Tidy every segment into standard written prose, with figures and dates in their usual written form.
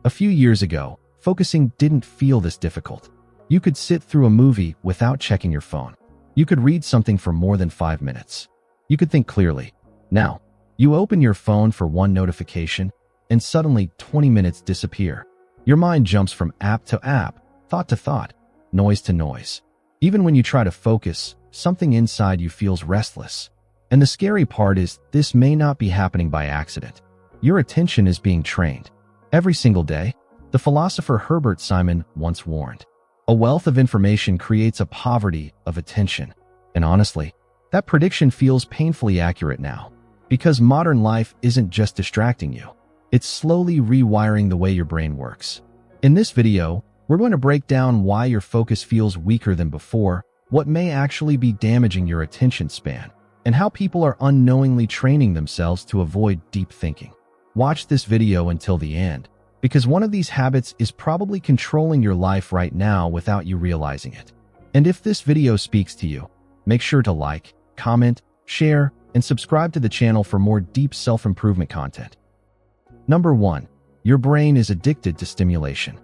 A few years ago, focusing didn't feel this difficult. You could sit through a movie without checking your phone. You could read something for more than 5 minutes. You could think clearly. Now, you open your phone for one notification, and suddenly 20 minutes disappear. Your mind jumps from app to app, thought to thought, noise to noise. Even when you try to focus, something inside you feels restless. And the scary part is, this may not be happening by accident. Your attention is being trained. Every single day, the philosopher Herbert Simon once warned, a wealth of information creates a poverty of attention. And honestly, that prediction feels painfully accurate now. Because modern life isn't just distracting you. It's slowly rewiring the way your brain works. In this video, we're going to break down why your focus feels weaker than before, what may actually be damaging your attention span, and how people are unknowingly training themselves to avoid deep thinking. Watch this video until the end, because one of these habits is probably controlling your life right now without you realizing it. And if this video speaks to you, make sure to like, comment, share, and subscribe to the channel for more deep self-improvement content. Number 1. Your brain is addicted to stimulation.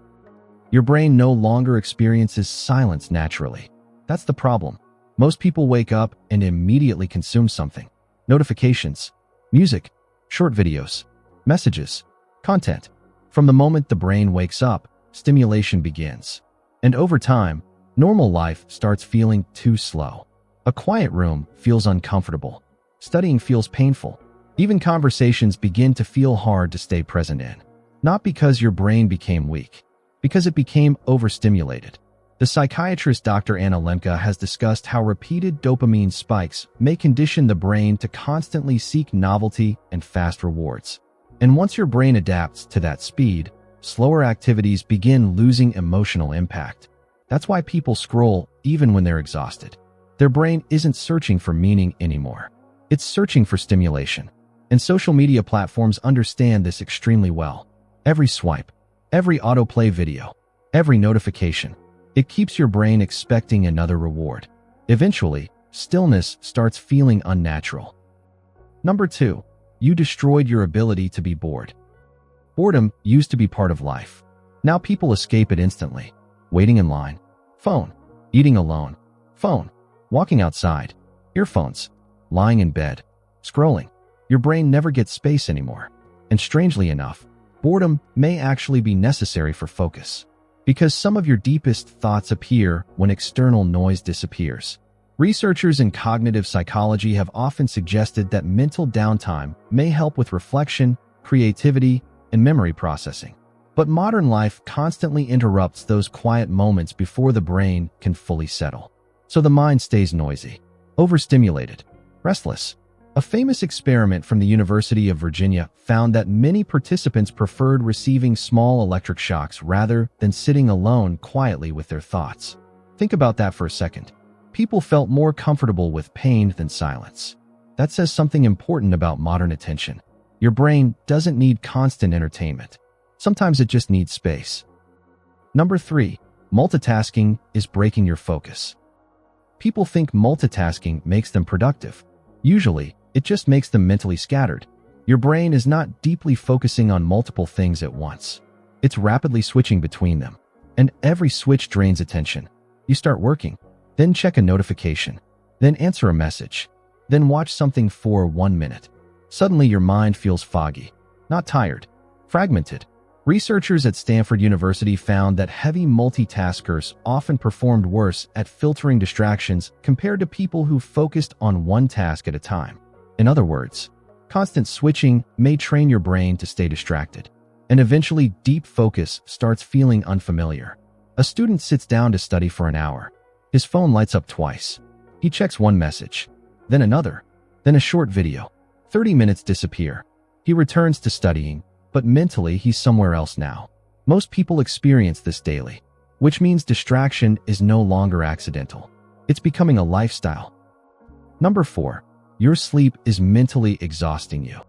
Your brain no longer experiences silence naturally. That's the problem. Most people wake up and immediately consume something. Notifications, music, short videos, messages, content. From the moment the brain wakes up, stimulation begins. And over time, normal life starts feeling too slow. A quiet room feels uncomfortable. Studying feels painful. Even conversations begin to feel hard to stay present in. Not because your brain became weak, because it became overstimulated. The psychiatrist Dr. Anna Lemke has discussed how repeated dopamine spikes may condition the brain to constantly seek novelty and fast rewards. And once your brain adapts to that speed, slower activities begin losing emotional impact. That's why people scroll even when they're exhausted. Their brain isn't searching for meaning anymore. It's searching for stimulation. And social media platforms understand this extremely well. Every swipe, every autoplay video, every notification, it keeps your brain expecting another reward. Eventually, stillness starts feeling unnatural. Number 2. You destroyed your ability to be bored. Boredom used to be part of life. Now people escape it instantly. Waiting in line, phone. Eating alone, phone. Walking outside, earphones. Lying in bed, scrolling. Your brain never gets space anymore. And strangely enough, boredom may actually be necessary for focus. Because some of your deepest thoughts appear when external noise disappears. Researchers in cognitive psychology have often suggested that mental downtime may help with reflection, creativity, and memory processing. But modern life constantly interrupts those quiet moments before the brain can fully settle. So the mind stays noisy, overstimulated, restless. A famous experiment from the University of Virginia found that many participants preferred receiving small electric shocks rather than sitting alone quietly with their thoughts. Think about that for a second. People felt more comfortable with pain than silence. That says something important about modern attention. Your brain doesn't need constant entertainment. Sometimes it just needs space. Number 3. Multitasking is breaking your focus. People think multitasking makes them productive. Usually, it just makes them mentally scattered. Your brain is not deeply focusing on multiple things at once. It's rapidly switching between them. And every switch drains attention. You start working, then check a notification, then answer a message, then watch something for 1 minute. Suddenly your mind feels foggy, not tired, fragmented. Researchers at Stanford University found that heavy multitaskers often performed worse at filtering distractions compared to people who focused on one task at a time. In other words, constant switching may train your brain to stay distracted, and eventually deep focus starts feeling unfamiliar. A student sits down to study for an hour. His phone lights up twice. He checks one message, then another, then a short video. 30 minutes disappear. He returns to studying, but mentally he's somewhere else now. Most people experience this daily, which means distraction is no longer accidental. It's becoming a lifestyle. Number 4. Your sleep is mentally exhausting you.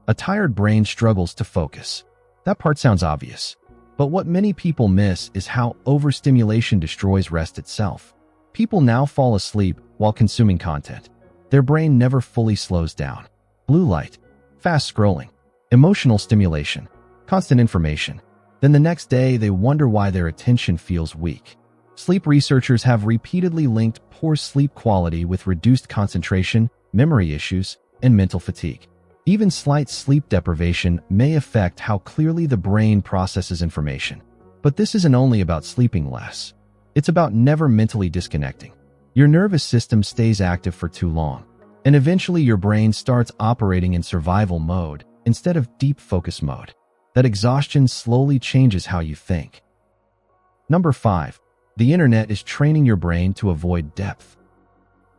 A tired brain struggles to focus. That part sounds obvious. But what many people miss is how overstimulation destroys rest itself. People now fall asleep while consuming content. Their brain never fully slows down. Blue light, fast scrolling, emotional stimulation, constant information. Then the next day, they wonder why their attention feels weak. Sleep researchers have repeatedly linked poor sleep quality with reduced concentration, memory issues, and mental fatigue. Even slight sleep deprivation may affect how clearly the brain processes information. But this isn't only about sleeping less. It's about never mentally disconnecting. Your nervous system stays active for too long, and eventually your brain starts operating in survival mode instead of deep focus mode. That exhaustion slowly changes how you think. Number 5. The internet is training your brain to avoid depth.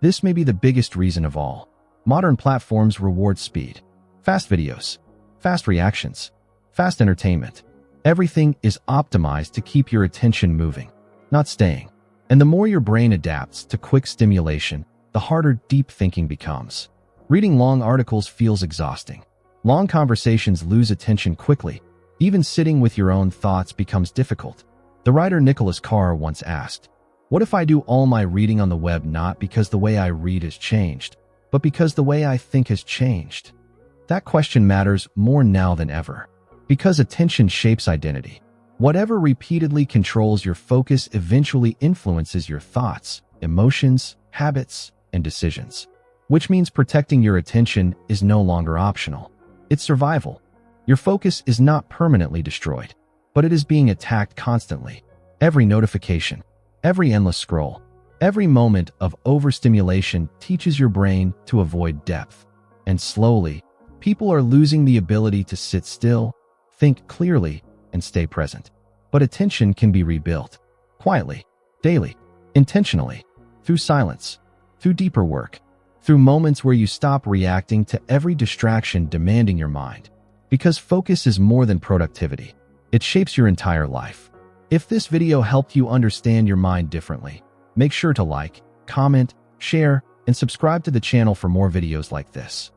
This may be the biggest reason of all. Modern platforms reward speed. Fast videos, fast reactions, fast entertainment. Everything is optimized to keep your attention moving, not staying. And the more your brain adapts to quick stimulation, the harder deep thinking becomes. Reading long articles feels exhausting. Long conversations lose attention quickly. Even sitting with your own thoughts becomes difficult. The writer Nicholas Carr once asked, "What if I do all my reading on the web not because the way I read has changed, but because the way I think has changed?" That question matters more now than ever, because attention shapes identity. Whatever repeatedly controls your focus eventually influences your thoughts, emotions, habits, and decisions. Which means protecting your attention is no longer optional. It's survival. Your focus is not permanently destroyed, but it is being attacked constantly. Every notification, every endless scroll, every moment of overstimulation teaches your brain to avoid depth. And slowly, people are losing the ability to sit still, think clearly, and stay present. But attention can be rebuilt. Quietly, daily, intentionally, through silence, through deeper work, through moments where you stop reacting to every distraction demanding your mind. Because focus is more than productivity. It shapes your entire life. If this video helped you understand your mind differently, make sure to like, comment, share, and subscribe to the channel for more videos like this.